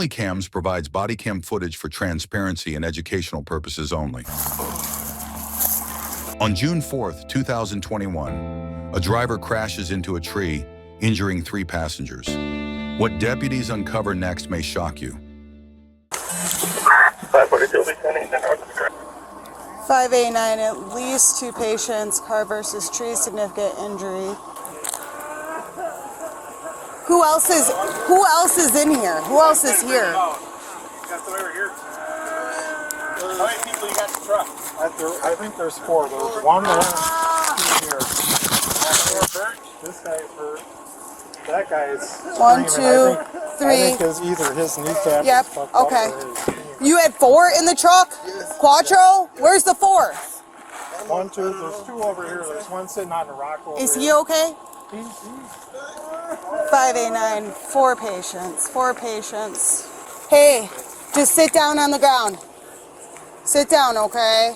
OnlyCams provides body cam footage for transparency and educational purposes only. On June 4th, 2021, a driver crashes into a tree, injuring 3 passengers. What deputies uncover next may shock you. 589, at least 2 patients, car versus tree, significant injury. Who else is in here? Who else is here? That's the way we're here. How many people you got in the truck? I think there's 4. There's 1 there, 2 here. This guy's hurt. That guy's 1, 2, 3. I think it's either his kneecap. Yep. Okay. You had 4 in the truck? Yes. Quattro? Where's the 4th? 1, 2. There's 2 over here. There's 1 sitting on the rock over Is here. he okay? 589, 4 patients. 4 patients. Hey, just sit down on the ground. Sit down, okay?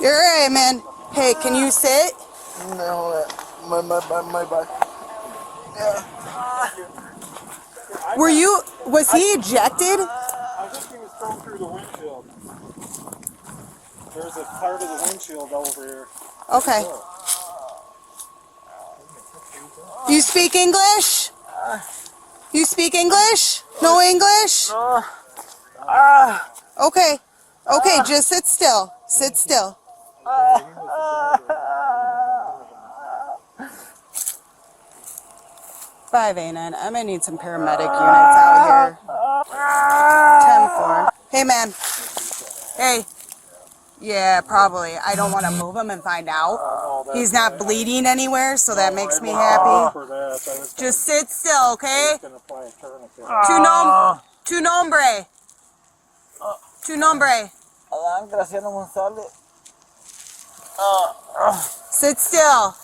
You're all right, man. Hey, can you sit? No, my back. Yeah. Was he ejected? I think he was thrown through the windshield. There's a part of the windshield over here. Okay. You speak English? You speak English? No English? No. Okay. Okay, just sit still. Sit still. 589. I'm gonna need some paramedic units out here. 10-4. Hey, man. Hey. Yeah, probably. I don't want to move him and find out. He's not bleeding anywhere, so that makes me happy. Just sit still, okay? Tu nombre. Tu nombre. Sit still.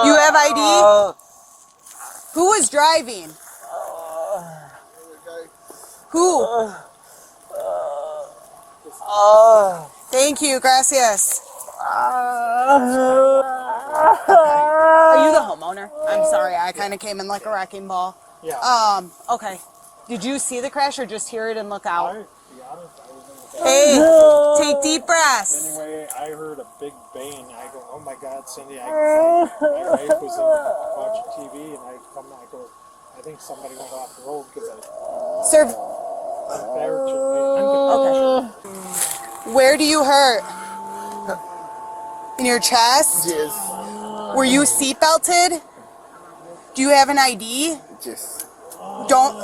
You have ID? Who was driving? Who? Thank you, gracias. Are you the homeowner? I'm sorry, I kind of came in like a wrecking ball. Yeah. Okay. Did you see the crash or just hear it and look out? To be honest, I was in the Hey, take deep breaths. Anyway, I heard a big bang. I go, oh my God, Cindy. My wife was watching TV, and I go, I think somebody went off the road because Sir, okay. Where do you hurt? In your chest? Yes. Were you seatbelted? Do you have an ID? Yes.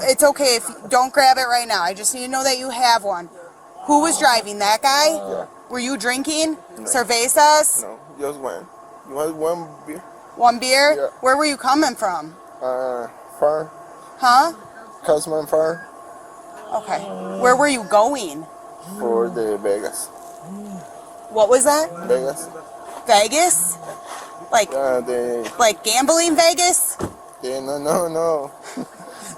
It's okay if don't grab it right now. I just need to know that you have one. Who was driving? That guy? Yeah. Were you drinking? No. Cervezas? No, just one. You want 1 beer? 1 beer? Yeah. Where were you coming from? Farm. Huh? Cosman Farm. Okay. Where were you going? For the Vegas. What was that? Vegas. Vegas? Like gambling Vegas? No.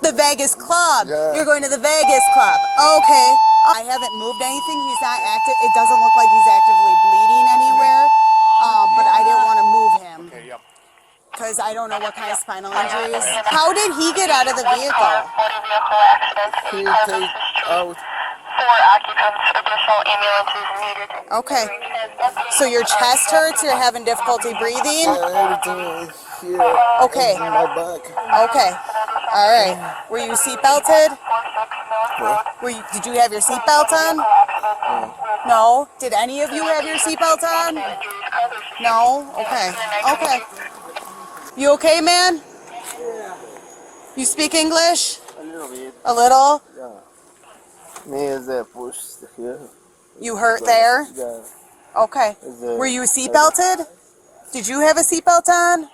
The Vegas Club. Yeah. You're going to the Vegas Club. Okay. I haven't moved anything. He's not active. It doesn't look like he's actively bleeding anywhere. But I didn't want to move him. Okay, yep. Because I don't know what kind of spinal injuries. How did he get out of the vehicle? He take out. 4 occupants, additional ambulances needed. Okay. So your chest hurts, you're having difficulty breathing? Everything is here. Okay. In my back. Okay. All right. Were you seatbelted? What? Did you have your seatbelt on? No. Did any of you have your seatbelt on? No? Okay. Okay. You okay, man? You speak English? A little bit. A little? Yeah. Me is a push here. You hurt there? Yeah. Okay. Were you seatbelted? Did you have a seatbelt on?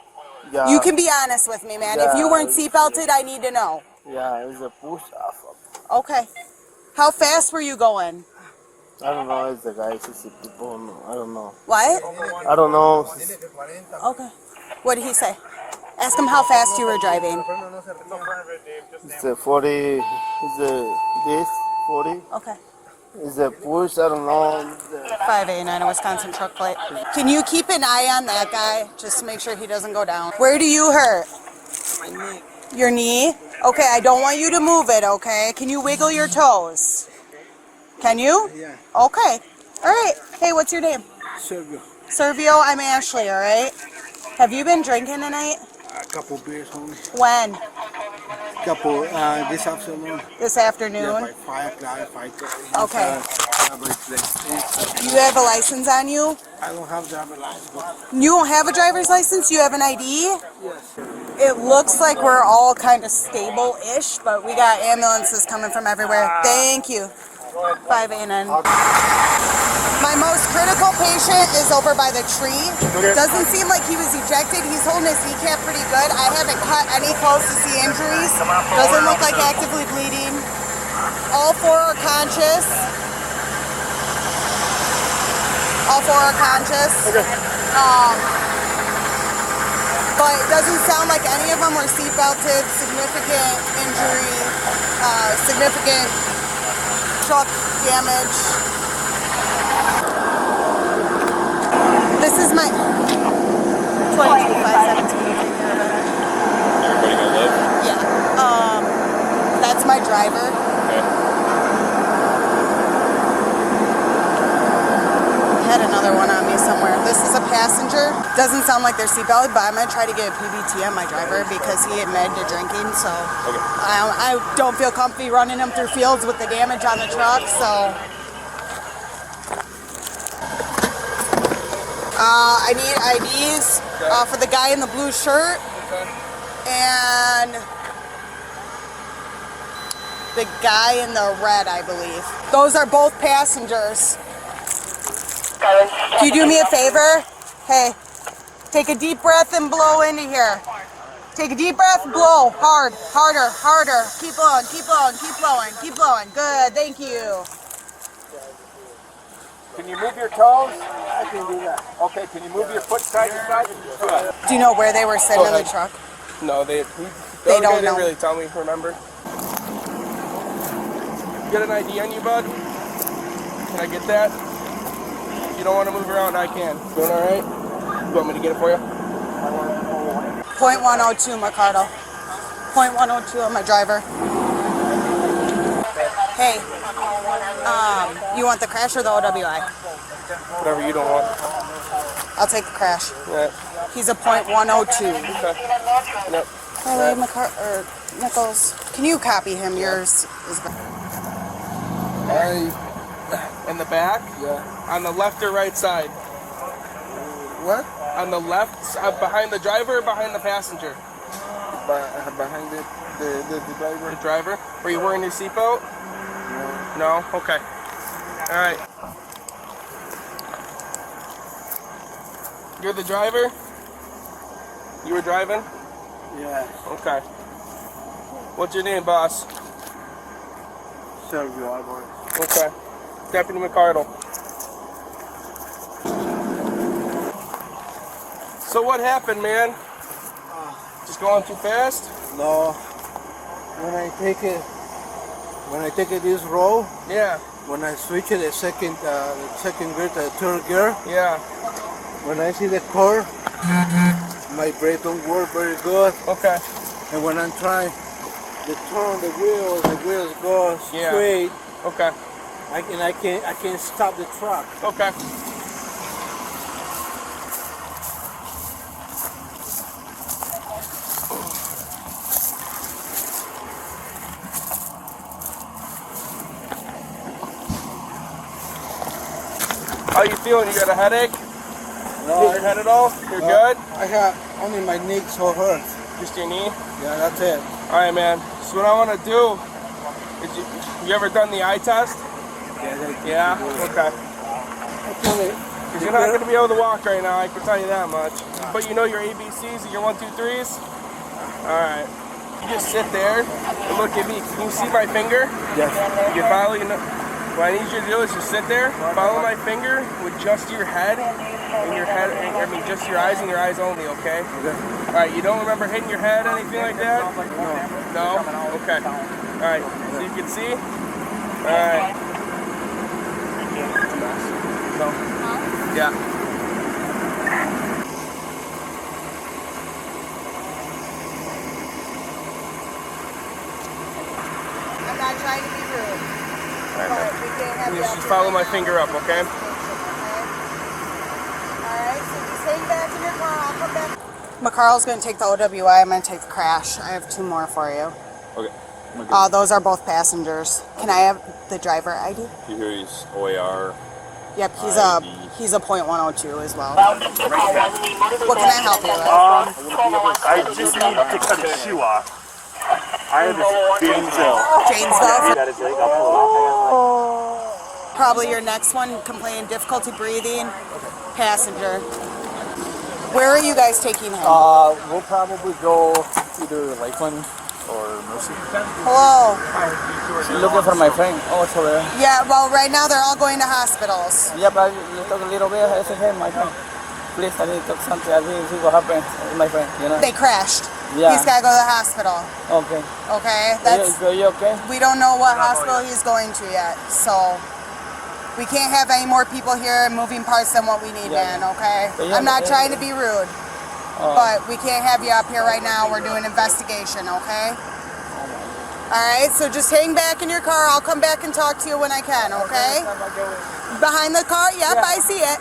Yeah. You can be honest with me, man. If you weren't seatbelted, I need to know. Yeah, it's a push off. Okay. How fast were you going? I don't know. It's the guy. It's the people. I don't know. What? I don't know. Okay. What did he say? Ask him how fast you were driving. It's a 40. It's a this 40. Okay. It's a push. I don't know. 589, a Wisconsin truck plate. Can you keep an eye on that guy just to make sure he doesn't go down? Where do you hurt? My knee. Your knee? Okay, I don't want you to move it, okay? Can you wiggle your toes? Can you? Yeah. Okay. All right. Hey, what's your name? Sergio. Servio, I'm Ashley, all right? Have you been drinking tonight? A couple beers only. When? Couple this afternoon. This Yeah, afternoon? by 5 o'clock, 5:30. Okay. You have a license on you? I don't have driver license, but You don't have a driver's license? You have an ID? yes. It looks like we're all kind of stable-ish, but we got ambulances coming from everywhere. Thank you. 5 A&N. My most critical patient is over by the tree. Doesn't seem like he was ejected. He's holding his kneecap pretty good. I haven't cut any close to see injuries. Doesn't look like actively bleeding. All 4 are conscious. All 4 are conscious. But it doesn't sound like any of them were seatbelted. Significant injury, significant truck damage. This is my 22,517. Everybody gonna live? Yeah. That's my driver. Okay. I had another one on me somewhere. This is a passenger. Doesn't sound like they're seatbelted, but I'm gonna try to get a PBT on my driver because he admitted to drinking. So Okay. I don't feel comfy running him through fields with the damage on the truck. So I need IDs for the guy in the blue shirt and the guy in the red, I believe. Those are both passengers. Can you do me a favor? Hey, take a deep breath and blow into here. Take a deep breath, blow, hard, harder, harder. Keep blowing, keep blowing, keep blowing, keep blowing. Good, thank you. Can you move your toes? I can do that. Okay, can you move your foot side to side? Good. Do you know where they were sitting in the truck? No, they They don't didn't know. really tell me, remember? Get an ID on you, bud? Can I get that? If you don't want to move around, I can. Doing all right? You want me to get it for you? .102, Mercado. .102 on my driver. Hey, you want the crash or the OWI? Whatever you don't want. I'll take the crash. Yeah. He's a .102. Okay. Yep. Hey, Nichols, can you copy him? Yours is. In the back? Yeah. On the left or right side? What? On the left, behind the driver or behind the passenger? Behind the driver. The driver? Were you wearing your seatbelt? No? Okay. Alright. You're the driver? You were driving? Yeah. Okay. What's your name, boss? Sergio Alvarez. Okay. Deputy McCardle. So what happened, man? Just going too fast? No. When I take it this row, Yeah. when I switch it the second gear to third gear, Yeah. when I see the car, my brake don't work very good. Okay. And when I'm trying to turn the wheels go Yeah. straight. Okay. I can't stop the truck. Okay. How you feeling? You got a headache? No, Hit your head at all? You're good? I have only my knee so hurt. Just your knee? Yeah, that's it. All right, man. So what I want to do is you ever done the eye test? Yeah? Okay. Actually, You're not going to be able to walk right now, I can tell you that much. But you know your ABCs and your 1, 2, 3s? Alright. You just sit there and look at me. Can you see my finger? yes. You follow, what I need you to do is just sit there, follow my finger with just your head and your head, just your eyes and your eyes only, okay? Alright, you don't remember hitting your head, anything like that? No? Okay. Alright, so you can see? Alright. No. Yeah. to be rude. Alright, But we can't have man. you Just up follow here my right finger now. up, okay? Alright, so just hang back in your car. I'll come back. McCarl's going to take the OWI. I'm going to take the crash. I have 2 more for you. Okay. Those are both passengers. Can I have the driver ID? Here he's OAR. Yep, he's a .102 as well. What What can I help you with? I just need to cut his shoe off. I have this Janesville. Janesville. That is like, I'll pull it off. Probably your next one, complaining difficulty breathing, passenger. Where are you guys taking him? We'll probably go either Lakeland or Mercy. Hello. Looking for my friend. Oh, it's over there. Yeah, well, right now they're all going to hospitals. Yeah, but you talk a little bit. I said, hey, my friend. Please, I need to talk something. I think see what happened with my friend, you know? They crashed. Yeah. He's got to go to the hospital. Okay. Okay? Are you okay? We don't know what hospital he's going to yet, so we can't have any more people here moving parts than what we need, man, okay? Yeah, I'm not yeah. trying to be rude, but we can't have you up here right now. We're doing investigation, okay? All right, so just hang back in your car. I'll come back and talk to you when I can, okay? Behind the car? Yep, I see it.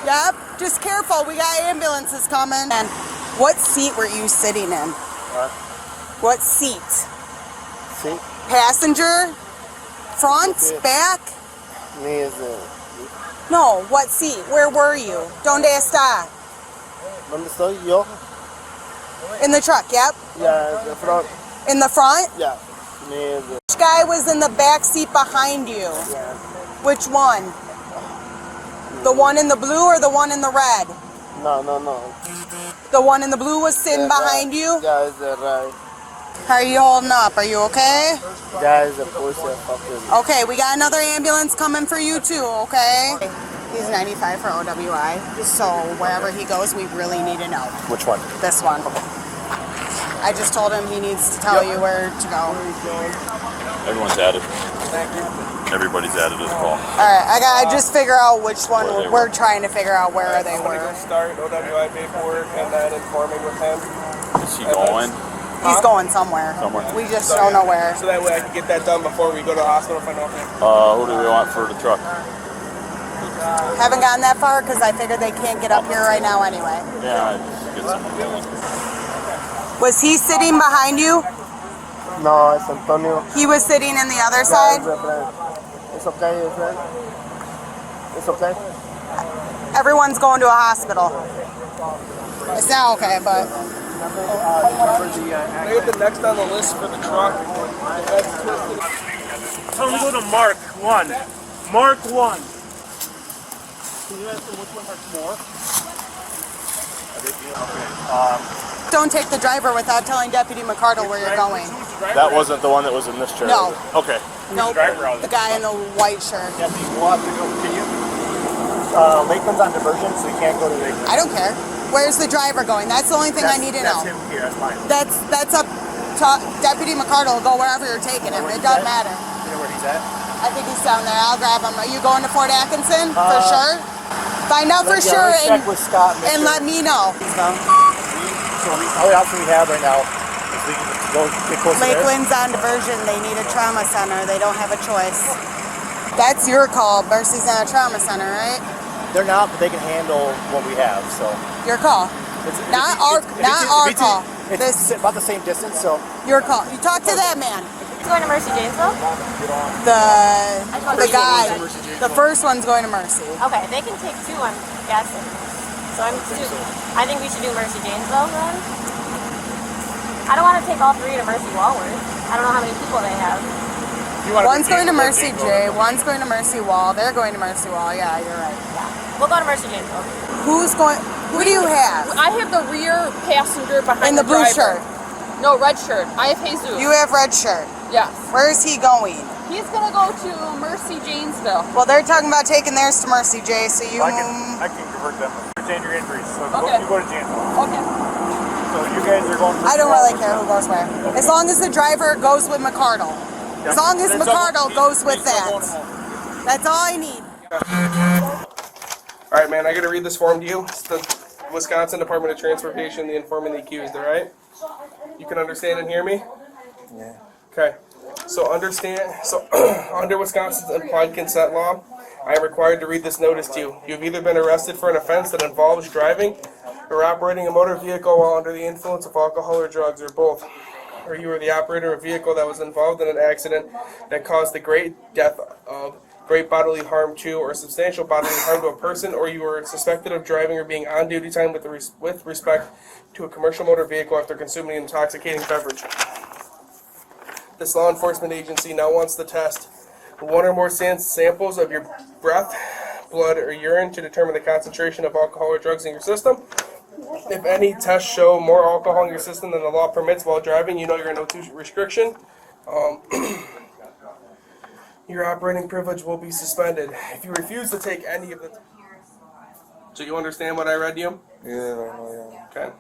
Yep, just careful. We got ambulances coming. And what seat were you sitting in? What seat? Seat? Passenger? Front? Back? Me is No, what seat? Where were you? Donde está? ¿Dónde estoy yo? In the truck, yep. Yeah, the front. In the front? Yeah. Me is Which guy was in the back seat behind you? yeah. Which one? The one in the blue or the one in the red? No. The one in the blue was sitting behind you? Yeah, it's the right. How are you holding up? Are you okay? Yeah, it's the police fucking. Okay, we got another ambulance coming for you too, okay? He's 95 for OWI, so wherever he goes, we really need to know. Which one? This one. I just told him he needs to tell you where to go. Everyone's added. Everybody's added as well. Alright, I gotta just figure out which one Where they we're trying to figure out where they I'm gonna go were. start OWI paperwork and then informing with him. Is he going? He's going somewhere. Somewhere. We just don't know where. So that way I can get that done before we go to the hospital if I know him. Who do we want for the truck? Haven't gotten that far because I figured they can't get up here right now anyway. Yeah, just get some feeling. Was he sitting behind you? No, it's Antonio. He was sitting in the other Yeah, side? it's the friend. It's okay, friend. It's okay. Everyone's going to a hospital. It's not okay, but I get the next on the list for the truck. That's twisted. Tell him to go to Mark 1. Mark 1. Can you ask him which one hurts more? don't take the driver without telling Deputy McCardle where you're going. That wasn't the one that was in this chair. No. Okay. Nope. The guy in the white shirt. Yeah, we'll have to go. Can you? Lakeland's on diversion, so we can't go to Lakeland. I don't care. Where's the driver going? That's the only thing I need to know. That's him here. That's mine. That's up to Deputy McCardle. Go wherever you're taking him. It doesn't matter. You know where he's at? I think he's down there. I'll grab him. Are you going to Fort Atkinson for sure? Find out for sure let's check with Scott. and let me know. All the option we have right now is we can go get close to there. Lakeland's on diversion. They need a trauma center. They don't have a choice. That's your call. Mercy's on a trauma center, right? They're not, but they can handle what we have. So Your call. Not our call. It's about the same distance. So Your call. You talk to that man. He's going to Mercy Janesville? The guy. The first one's going to Mercy. Okay, they can take two, I'm guessing. So I think we should do Mercy Janesville then. I don't want to take all three to Mercy Walworth. I don't know how many people they have. One's going to Mercy J. One's going to Mercy Wall. They're going to Mercy Wall. Yeah, you're right. Yeah, we'll go to Mercy Janesville. Who's going? Who do you have? I have the rear passenger behind In the blue driver. shirt. No, red shirt. I have Jesus. You have red shirt. Yes. Where is he going? He's gonna go to Mercy Janesville. Well, they're talking about taking theirs to Mercy J. So you. I can convert them. Retain your injuries. So Okay. you go to Janesville. Okay. So you guys are going. I don't really care who goes where. As long as the driver goes with McCardle. As long as McCardle goes with that. That's all I need. All right, man, I gotta read this form to you. It's the Wisconsin Department of Transportation, the informing the accused, all right? You can understand and hear me? Yeah. Okay. So under Wisconsin's implied consent law, I am required to read this notice to you. You have either been arrested for an offense that involves driving or operating a motor vehicle while under the influence of alcohol or drugs, or both. Or you are the operator of a vehicle that was involved in an accident that caused the great death of, great bodily harm to, or substantial bodily harm to a person, or you are suspected of driving or being on duty time with respect to a commercial motor vehicle after consuming an intoxicating beverage. This law enforcement agency now wants to test one or more samples of your breath, blood, or urine to determine the concentration of alcohol or drugs in your system. If any tests show more alcohol in your system than the law permits while driving, you know you're in O2 restriction. Your operating privilege will be suspended. If you refuse to take any of the... So you understand what I read to you? Yeah, I know, yeah. Okay.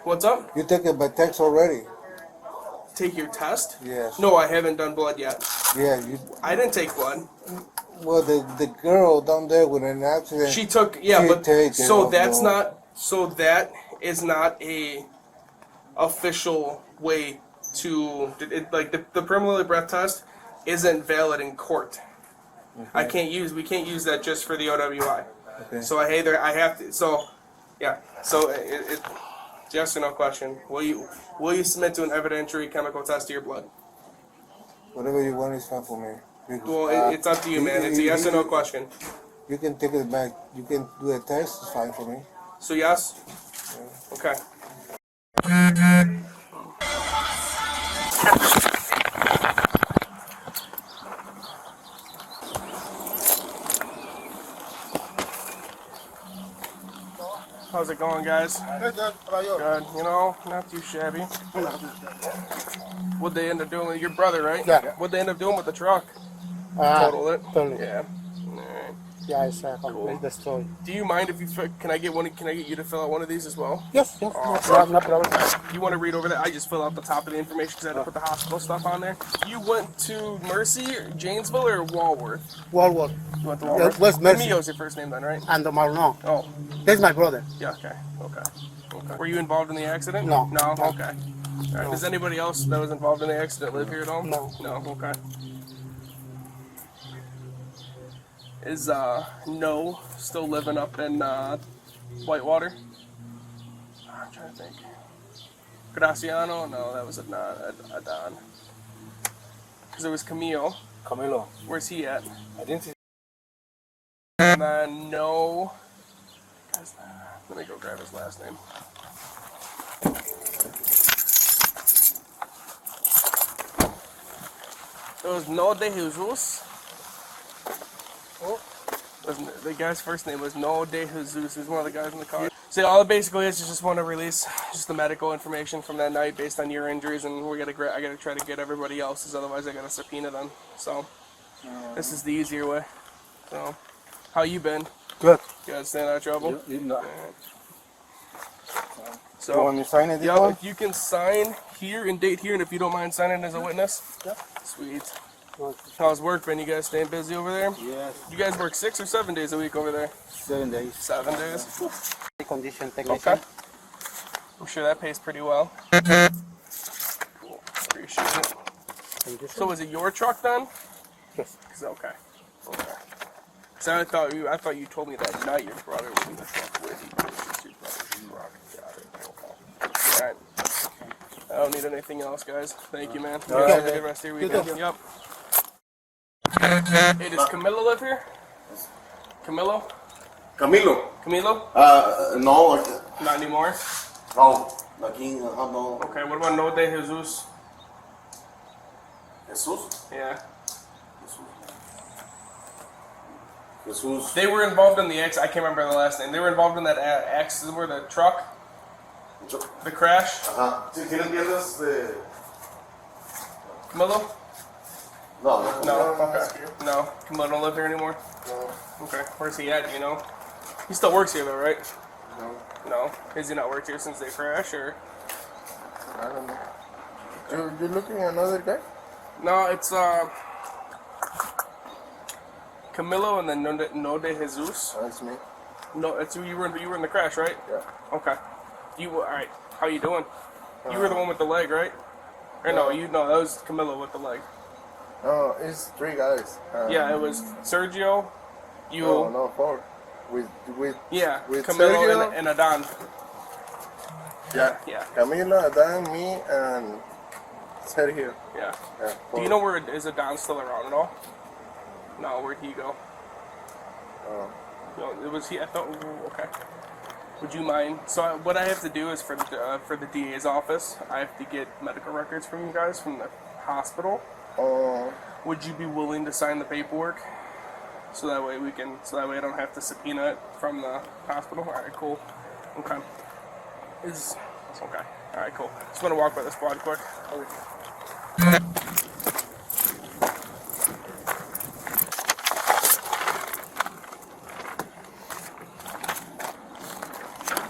What's up? You took it by text already? Take your test? Yes. No, I haven't done blood yet. Yeah, you... I didn't take blood. Well, the girl down there with an accident... She took... Yeah, she but... taken So off that's the- not... So that is not a official way to... like, the preliminary breath test isn't valid in court. Okay. We can't use that just for the OWI. Okay. So I have to... So, yeah. So, it yes or no question. Will you submit to an evidentiary chemical test of your blood? Whatever you want is fine for me. Because, Well, it's up to you, man. It's a yes or no question. You can take it back. You can do a test. It's fine for me. So yes? Okay. How's it going, guys? Good. How about you? Good. You know, not too shabby. What'd they end up doing with your brother, right? Yeah. What'd they end up doing with the truck? Total it? Totally. Yeah. Alright. Yeah, it's Cool. complete the story. Do you mind if you can I get you to fill out one of these as well? Yes. Oh, No problem. You want to read over that? I just fill out the top of the information because I had to put the hospital stuff on there. You went to Mercy, or or Walworth? Walworth. You went to Walworth? West Mercy. Camille's your first name then, right? And the Marlon. Oh, That's my brother. yeah, okay. Were you involved in the accident? No. No? Okay. All right. Does anybody else that was involved in the accident live here at all? No. No, okay. Is No still living up in Whitewater? I'm trying to think. Graciano? No, that was Adon. Because it was Camilo. Camilo. Where's he at? I didn't see. And then no. Guys, let me go grab his last name. It was No de Jesus. The guy's first name was No de Jesus. He was one of the guys in the car. So all it basically is just want to release just the medical information from that night based on your injuries, and I gotta try to get everybody else's. Otherwise, I gotta subpoena them. So this is the easier way. So how you been? Good. You guys staying out of trouble? No. So You want me to sign it? yeah, if you can sign here and date here, and if you don't mind signing as a witness. Yeah. Sweet. How's work been? You guys staying busy over there? Yes. You guys work 6 or 7 days a week over there? 7 days. 7 days? Condition technician. Okay. I'm sure that pays pretty well. Cool. Appreciate it. So was it your truck then? Yes. Okay. So I thought you told me that night your brother was in the truck with you. It's your brother's truck. Got it. Okay. Alright. I don't need anything else, guys. Thank you, man. You guys have a good rest of your weekend. Yep. Hey, does Camilo live here? Camilo? Camilo. Camilo? No, Not anymore? no. Aquí, no. Okay, what about No de Jesus? Jesus. Yeah. Jesus. They were involved in the I can't remember the last name. They were involved in that accident where the truck, the crash. Ajá. ¿Sí entiendes de...? Camilo? No. No. Okay. No. Camilo don't live here anymore? No. Okay. Where's he at? Do you know? He still works here though, right? No. No. Has he not worked here since they crashed, or? I don't know. You're looking at another guy? No, it's Camilo and then No de Jesus. That's me. No, it's you were in the crash, right? Yeah. Okay. All right. How you doing? You were the one with the leg, right? Or no, you know, that was Camilo with the leg. No, it's 3 guys. Yeah, it was Sergio, you. No, 4. With yeah, with Camilo Sergio, and Adan. Yeah. Yeah. Camila, Adan, me, and Sergio. Yeah. Yeah. Do you know where is Adan still around at all? No, where'd he go? No, it was he. I thought. Ooh, okay. Would you mind? So what I have to do is for the DA's office, I have to get medical records from you guys from the hospital. Would you be willing to sign the paperwork? So that way I don't have to subpoena it from the hospital. All right, cool. Okay. It's okay. All right, cool. Just want to walk by the squad quick.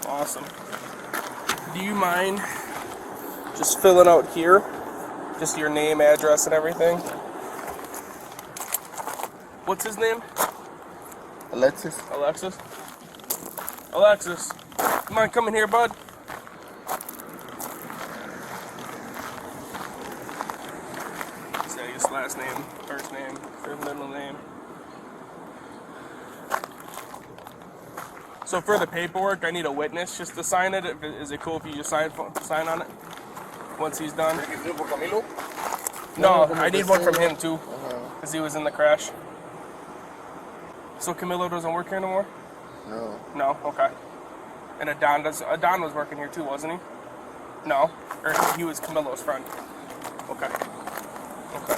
Awesome. Do you mind just filling out here, just your name, address, and everything? What's his name? Alexis. Alexis? Alexis, you mind coming here, bud? Say his last name, first name, third middle name. So for the paperwork, I need a witness just to sign it. Is it cool if you just sign on it once he's done? No, I need one from him too, because he was in the crash. So Camilo doesn't work here anymore? No. No? Okay. And Adan was working here too, wasn't he? No? Or he was Camilo's friend? Okay. Okay.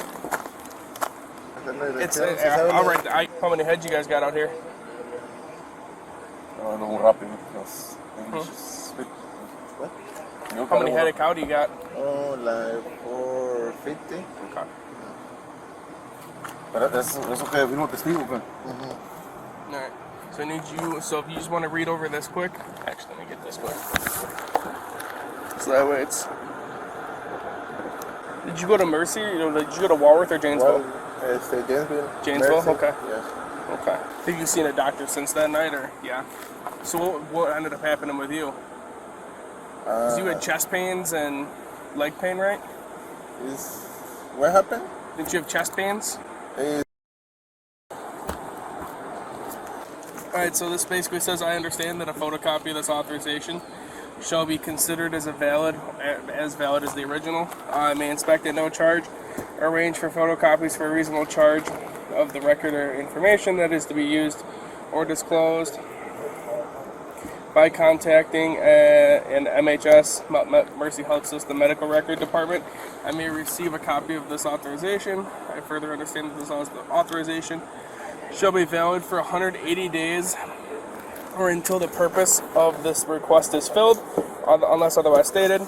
All right. How many heads you guys got out here? No, rápido. What? How many head of cow do you got? Oh, like 450. Okay. Pero eso que vino testigo, pues. Alright. So I need you, so if you just want to read over this quick. Actually, let me get this quick. So that way it's. Did you go to Mercy? Did you go to Walworth or Janesville? Janesville. Janesville? Mercy. Okay. Yes. Okay. Have you seen a doctor since that night, or yeah? So what ended up happening with you? Because you had chest pains and leg pain, right? What happened? Didn't you have chest pains? Alright, so this basically says, I understand that a photocopy of this authorization shall be considered as valid as the original. I may inspect at no charge, arrange for photocopies for a reasonable charge of the record or information that is to be used or disclosed by contacting an MHS, Mercy Health System Medical Record Department. I may receive a copy of this authorization. I further understand that this authorization shall be valid for 180 days or until the purpose of this request is filled, unless otherwise stated.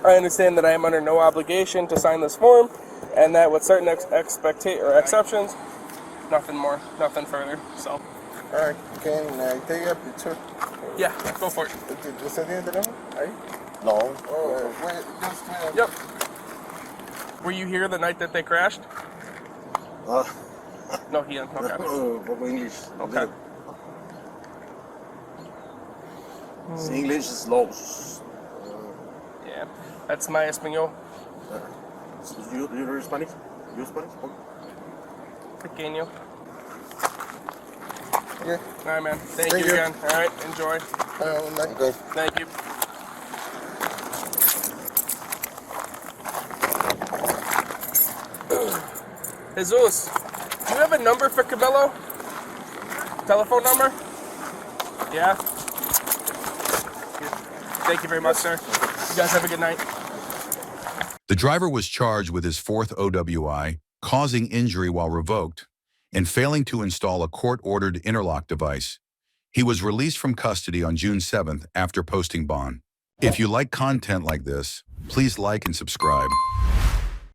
I understand that I am under no obligation to sign this form, and that with certain exceptions, nothing more, nothing further. So. Alright, can I take a picture? Yeah, go for it. ¿Usted tiene teléfono? Ahí? No. Oh, Yep. Were you here the night that they crashed? No, he didn't. Okay. Poco English. Okay. English is low. Yeah, that's my español. You learn Spanish? You Spanish? Pequeño. Yeah. All right, man. Thank you again. All right, enjoy. Okay. Thank you. Jesus, do you have a number for Camilo? Telephone number? Yeah? Thank you very much, sir. You guys have a good night. The driver was charged with his 4th OWI, causing injury while revoked, and failing to install a court-ordered interlock device. He was released from custody on June 7th after posting bond. If you like content like this, please like and subscribe.